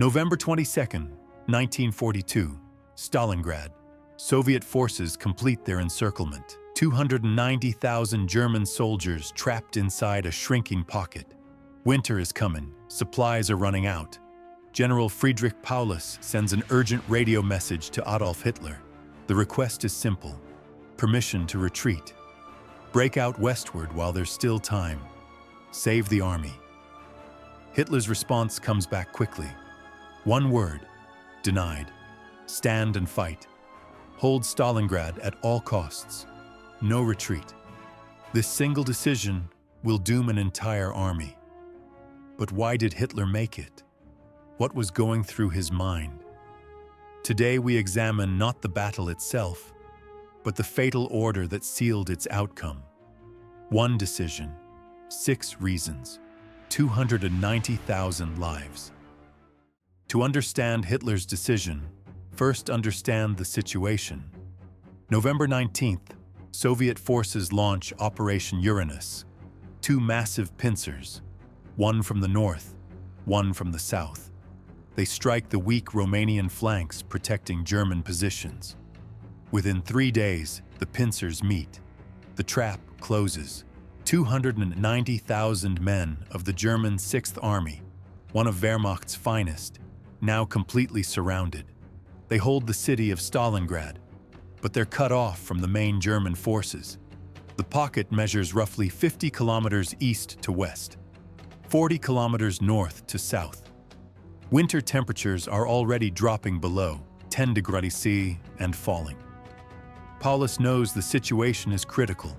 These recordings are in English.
November 22, 1942, Stalingrad. Soviet forces complete their encirclement. 290,000 German soldiers trapped inside a shrinking pocket. Winter is coming, supplies are running out. General Friedrich Paulus sends an urgent radio message to Adolf Hitler. The request is simple: permission to retreat. Break out westward while there's still time. Save the army. Hitler's response comes back quickly. One word: denied. Stand and fight. Hold Stalingrad at all costs. No retreat. This single decision will doom an entire army. But why did Hitler make it? What was going through his mind? Today we examine not the battle itself, but the fatal order that sealed its outcome. One decision, 6 reasons, 290,000 lives. To understand Hitler's decision, first understand the situation. November 19th, Soviet forces launch Operation Uranus. 2 massive pincers, one from the north, one from the south. They strike the weak Romanian flanks, protecting German positions. Within 3 days, the pincers meet. The trap closes. 290,000 men of the German 6th Army, one of Wehrmacht's finest, now completely surrounded. They hold the city of Stalingrad, but they're cut off from the main German forces. The pocket measures roughly 50 kilometers east to west, 40 kilometers north to south. Winter temperatures are already dropping below 10 degrees C and falling. Paulus knows the situation is critical.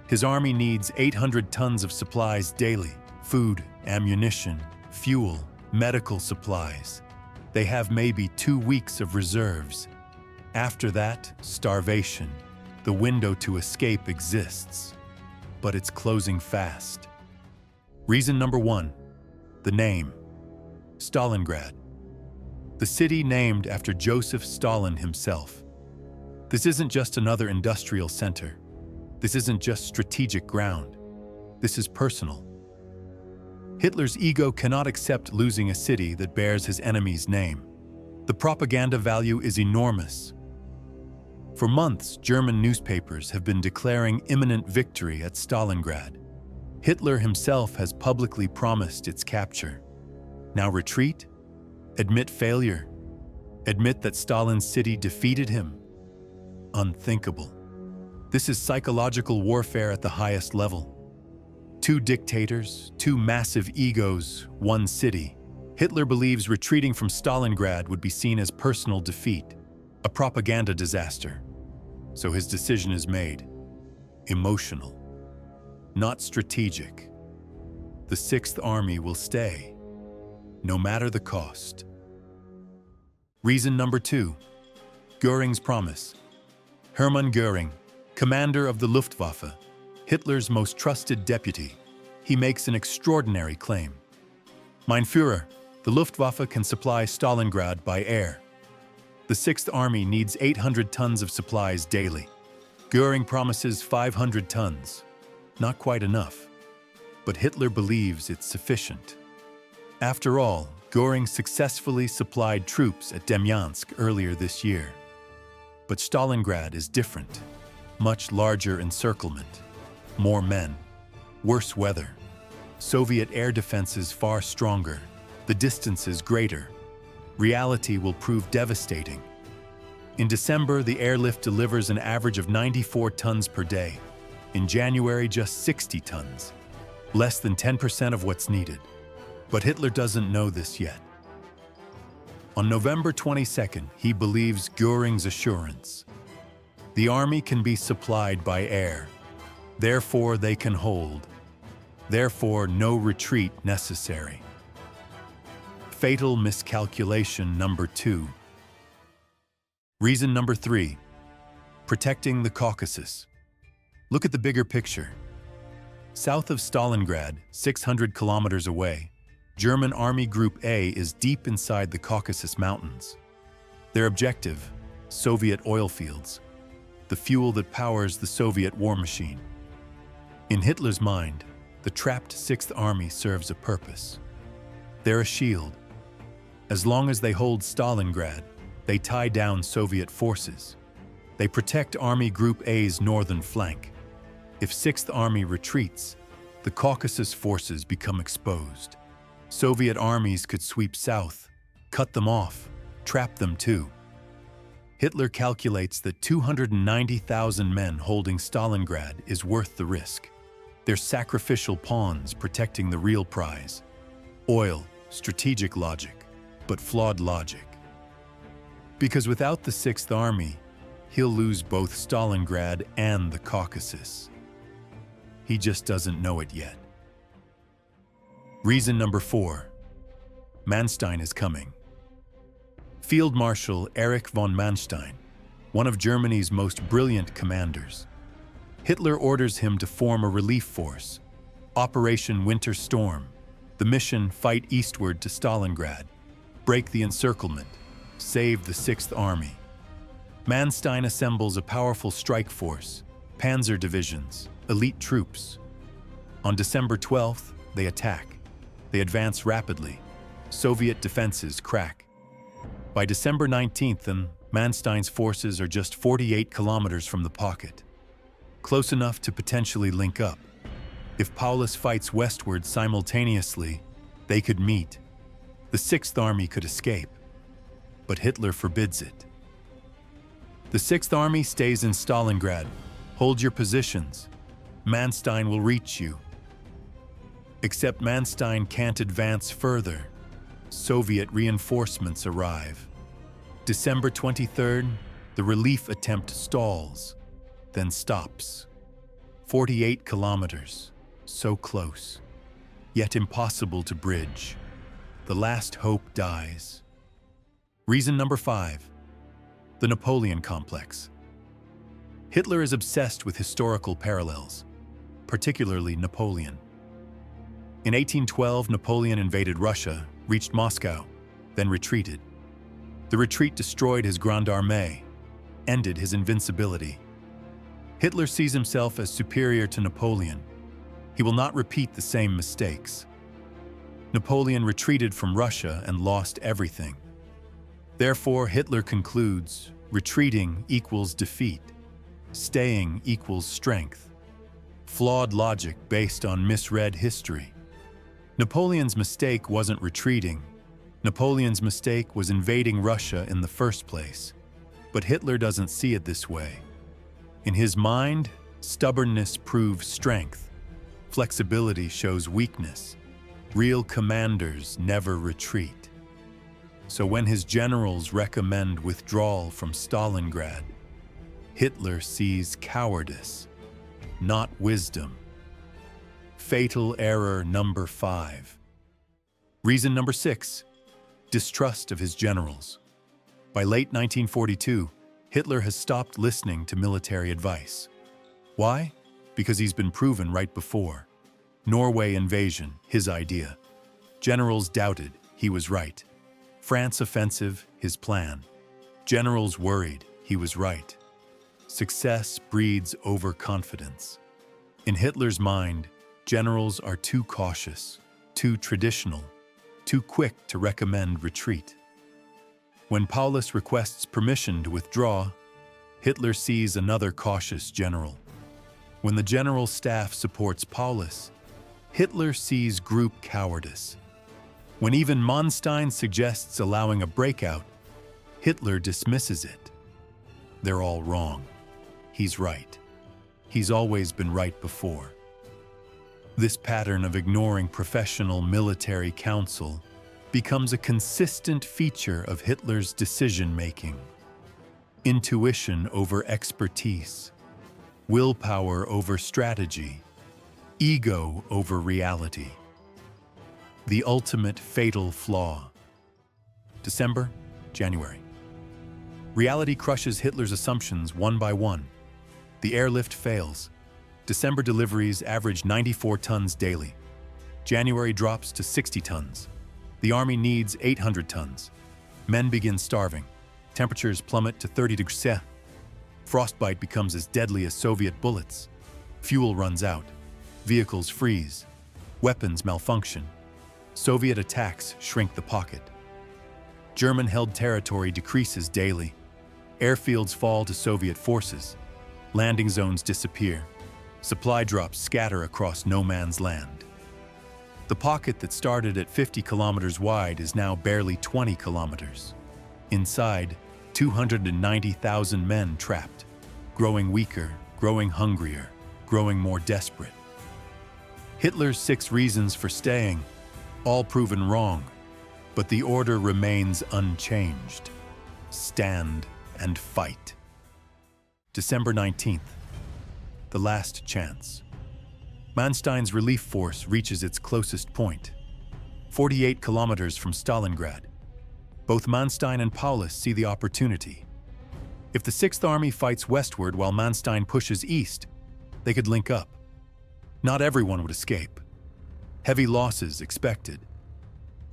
His army needs 800 tons of supplies daily: food, ammunition, fuel, medical supplies. They have maybe 2 weeks of reserves. After that, starvation. The window to escape exists, but it's closing fast. Reason number 1, the name. Stalingrad. The city named after Joseph Stalin himself. This isn't just another industrial center. This isn't just strategic ground. This is personal. Hitler's ego cannot accept losing a city that bears his enemy's name. The propaganda value is enormous. For months, German newspapers have been declaring imminent victory at Stalingrad. Hitler himself has publicly promised its capture. Now retreat? Admit failure? Admit that Stalin's city defeated him? Unthinkable. This is psychological warfare at the highest level. 2 dictators, 2 massive egos, 1 city. Hitler believes retreating from Stalingrad would be seen as personal defeat, a propaganda disaster. So his decision is made. Emotional, not strategic. The 6th Army will stay, no matter the cost. Reason number 2, Göring's promise. Hermann Göring, commander of the Luftwaffe, Hitler's most trusted deputy, he makes an extraordinary claim. Mein Führer, the Luftwaffe can supply Stalingrad by air. The 6th Army needs 800 tons of supplies daily. Göring promises 500 tons. Not quite enough. But Hitler believes it's sufficient. After all, Göring successfully supplied troops at Demyansk earlier this year. But Stalingrad is different. Much larger encirclement. More men. Worse weather. Soviet air defenses far stronger. The distances greater. Reality will prove devastating. In December, the airlift delivers an average of 94 tons per day. In January, just 60 tons. Less than 10% of what's needed. But Hitler doesn't know this yet. On November 22nd, he believes Göring's assurance. The army can be supplied by air. Therefore, they can hold. Therefore, no retreat necessary. Fatal miscalculation number 2. Reason number 3, protecting the Caucasus. Look at the bigger picture. South of Stalingrad, 600 kilometers away, German Army Group A is deep inside the Caucasus Mountains. Their objective, Soviet oil fields, the fuel that powers the Soviet war machine. In Hitler's mind, the trapped 6th Army serves a purpose. They're a shield. As long as they hold Stalingrad, they tie down Soviet forces. They protect Army Group A's northern flank. If 6th Army retreats, the Caucasus forces become exposed. Soviet armies could sweep south, cut them off, trap them too. Hitler calculates that 290,000 men holding Stalingrad is worth the risk. They're sacrificial pawns protecting the real prize. Oil, strategic logic, but flawed logic. Because without the 6th Army, he'll lose both Stalingrad and the Caucasus. He just doesn't know it yet. Reason number 4. Manstein is coming. Field Marshal Erich von Manstein, one of Germany's most brilliant commanders. Hitler orders him to form a relief force, Operation Winter Storm. The mission: fight eastward to Stalingrad, break the encirclement, save the 6th Army. Manstein assembles a powerful strike force, panzer divisions, elite troops. On December 12th, they attack. They advance rapidly. Soviet defenses crack. By December 19th, Manstein's forces are just 48 kilometers from the pocket, close enough to potentially link up. If Paulus fights westward simultaneously, they could meet. The 6th Army could escape, but Hitler forbids it. The 6th Army stays in Stalingrad. Hold your positions. Manstein will reach you. Except Manstein can't advance further. Soviet reinforcements arrive. December 23rd, the relief attempt stalls, then stops. 48 kilometers, so close, yet impossible to bridge. The last hope dies. Reason number 5. The Napoleon complex. Hitler is obsessed with historical parallels, particularly Napoleon. In 1812, Napoleon invaded Russia, reached Moscow, then retreated. The retreat destroyed his Grande Armée, ended his invincibility. Hitler sees himself as superior to Napoleon. He will not repeat the same mistakes. Napoleon retreated from Russia and lost everything. Therefore, Hitler concludes, retreating equals defeat. Staying equals strength. Flawed logic based on misread history. Napoleon's mistake wasn't retreating. Napoleon's mistake was invading Russia in the first place. But Hitler doesn't see it this way. In his mind, stubbornness proves strength. Flexibility shows weakness. Real commanders never retreat. So when his generals recommend withdrawal from Stalingrad, Hitler sees cowardice, not wisdom. Fatal error number 5. Reason number 6. Distrust of his generals. By late 1942, Hitler has stopped listening to military advice. Why? Because he's been proven right before. Norway invasion, his idea. Generals doubted, he was right. France offensive, his plan. Generals worried, he was right. Success breeds overconfidence. In Hitler's mind, generals are too cautious, too traditional, too quick to recommend retreat. When Paulus requests permission to withdraw, Hitler sees another cautious general. When the general staff supports Paulus, Hitler sees group cowardice. When even Manstein suggests allowing a breakout, Hitler dismisses it. They're all wrong. He's right. He's always been right before. This pattern of ignoring professional military counsel becomes a consistent feature of Hitler's decision-making. Intuition over expertise, willpower over strategy, ego over reality. The ultimate fatal flaw. December, January. Reality crushes Hitler's assumptions one by one. The airlift fails. December deliveries average 94 tons daily. January drops to 60 tons. The army needs 800 tons. Men begin starving. Temperatures plummet to 30 degrees Celsius. Frostbite becomes as deadly as Soviet bullets. Fuel runs out. Vehicles freeze. Weapons malfunction. Soviet attacks shrink the pocket. German-held territory decreases daily. Airfields fall to Soviet forces. Landing zones disappear. Supply drops scatter across no man's land. The pocket that started at 50 kilometers wide is now barely 20 kilometers. Inside, 290,000 men trapped, growing weaker, growing hungrier, growing more desperate. Hitler's 6 reasons for staying, all proven wrong, but the order remains unchanged. Stand and fight. December 19th, the last chance. Manstein's relief force reaches its closest point, 48 kilometers from Stalingrad. Both Manstein and Paulus see the opportunity. If the 6th Army fights westward while Manstein pushes east, they could link up. Not everyone would escape. Heavy losses expected,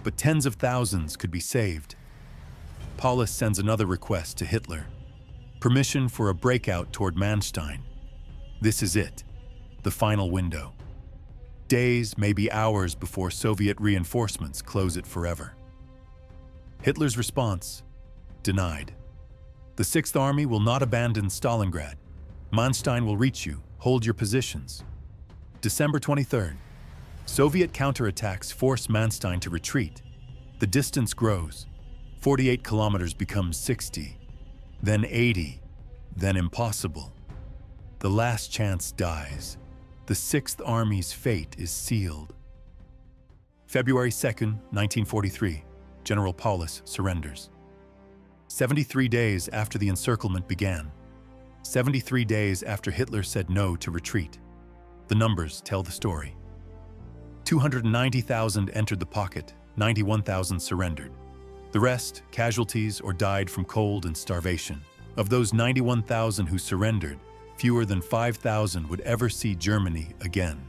but tens of thousands could be saved. Paulus sends another request to Hitler: permission for a breakout toward Manstein. This is it, the final window. Days, maybe hours before Soviet reinforcements close it forever. Hitler's response: denied. The 6th Army will not abandon Stalingrad. Manstein will reach you. Hold your positions. December 23rd. Soviet counterattacks force Manstein to retreat. The distance grows. 48 kilometers becomes 60, then 80, then impossible. The last chance dies. The 6th Army's fate is sealed. February 2nd, 1943. General Paulus surrenders. 73 days after the encirclement began. 73 days after Hitler said no to retreat. The numbers tell the story. 290,000 entered the pocket, 91,000 surrendered. The rest, casualties or died from cold and starvation. Of those 91,000 who surrendered, fewer than 5,000 would ever see Germany again.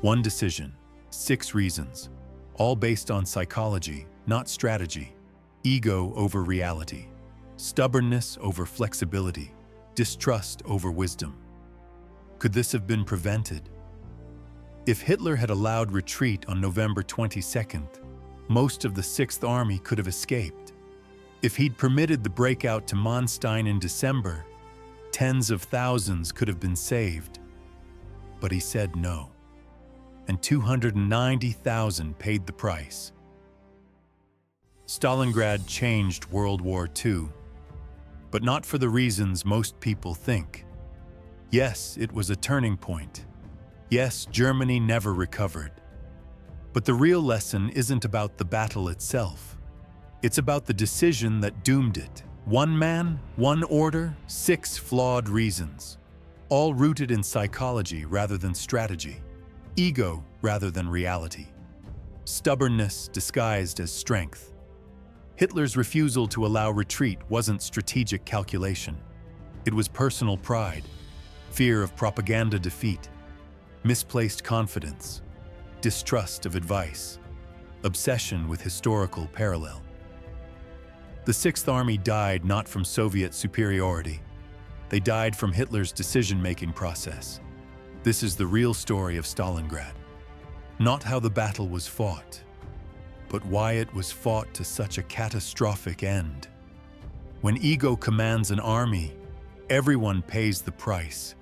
One decision, 6 reasons, all based on psychology, not strategy. Ego over reality, stubbornness over flexibility, distrust over wisdom. Could this have been prevented? If Hitler had allowed retreat on November 22nd, most of the 6th Army could have escaped. If he'd permitted the breakout to Manstein in December, tens of thousands could have been saved. But he said no, and 290,000 paid the price. Stalingrad changed World War II, but not for the reasons most people think. Yes, it was a turning point. Yes, Germany never recovered. But the real lesson isn't about the battle itself. It's about the decision that doomed it. One man, one order, 6 flawed reasons, all rooted in psychology rather than strategy, ego rather than reality, stubbornness disguised as strength. Hitler's refusal to allow retreat wasn't strategic calculation. It was personal pride, fear of propaganda defeat, misplaced confidence, distrust of advice, obsession with historical parallel. The 6th Army died not from Soviet superiority. They died from Hitler's decision-making process. This is the real story of Stalingrad. Not how the battle was fought, but why it was fought to such a catastrophic end. When ego commands an army, everyone pays the price.